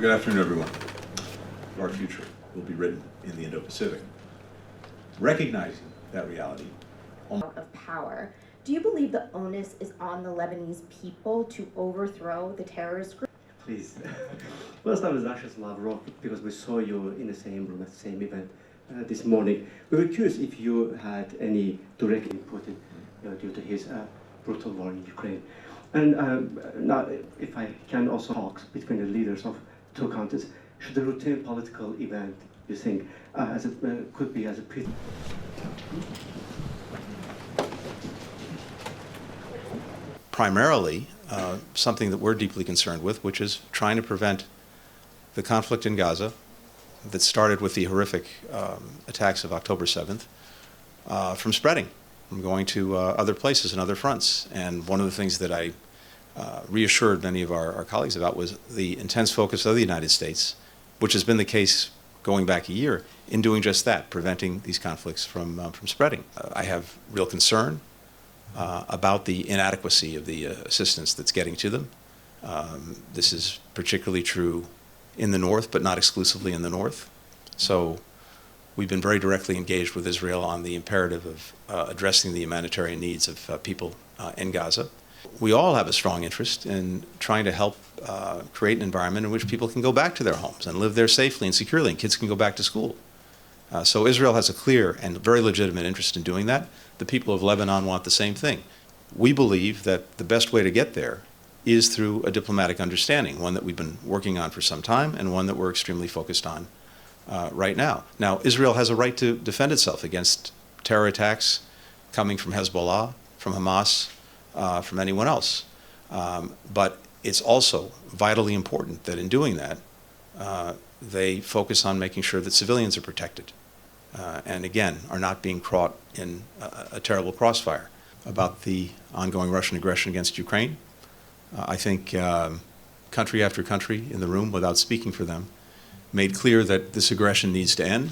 Well, good afternoon, everyone. Our future will be written in the Indo-Pacific. Recognizing that reality of power, do you believe the onus is on the Lebanese people to overthrow the terrorist group? Please. First, I was anxious, Lavrov, because we saw you in the same room at the same event this morning. We were curious if you had any direct input due to his brutal war in Ukraine. And now, if I can also talk between the leaders of two countries, should the routine political event, you think, could be as a pre- Primarily, something that we're deeply concerned with, which is trying to prevent the conflict in Gaza that started with the horrific attacks of October 7th from spreading, from going to other places and other fronts. And one of the things that I reassured many of our colleagues about was the intense focus of the United States, which has been the case going back a year, in doing just that, preventing these conflicts from spreading. I have real concern about the inadequacy of the assistance that's getting to them. This is particularly true in the north, but not exclusively in the north. So we've been very directly engaged with Israel on the imperative of addressing the humanitarian needs of people in Gaza. We all have a strong interest in trying to help create an environment in which people can go back to their homes and live there safely and securely, and kids can go back to school. So Israel has a clear and very legitimate interest in doing that. The people of Lebanon want the same thing. We believe that the best way to get there is through a diplomatic understanding, one that we've been working on for some time and one that we're extremely focused on right now. Now, Israel has a right to defend itself against terror attacks coming from Hezbollah, from Hamas, from anyone else. But it's also vitally important that in doing that, they focus on making sure that civilians are protected. And again, are not being caught in a terrible crossfire. About the ongoing Russian aggression against Ukraine, I think country after country in the room, without speaking for them, made clear that this aggression needs to end.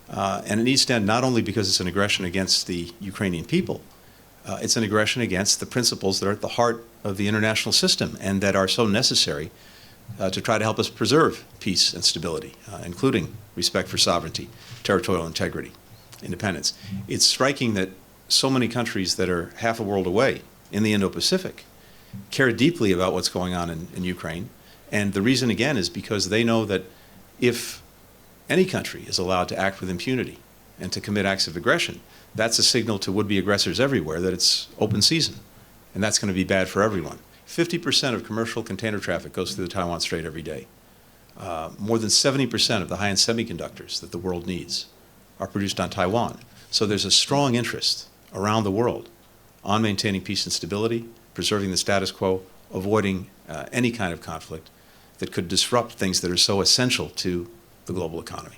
And it needs to end not only because it's an aggression against the Ukrainian people, it's an aggression against the principles that are at the heart of the international system and that are so necessary to try to help us preserve peace and stability, including respect for sovereignty, territorial integrity, independence. It's striking that so many countries that are half a world away in the Indo-Pacific care deeply about what's going on in Ukraine. And the reason, again, is because they know that if any country is allowed to act with impunity and to commit acts of aggression, that's a signal to would-be aggressors everywhere that it's open season. And that's going to be bad for everyone. 50% of commercial container traffic goes through the Taiwan Strait every day. More than 70% of the high-end semiconductors that the world needs are produced on Taiwan. So there's a strong interest around the world on maintaining peace and stability, preserving the status quo, avoiding any kind of conflict that could disrupt things that are so essential to the global economy.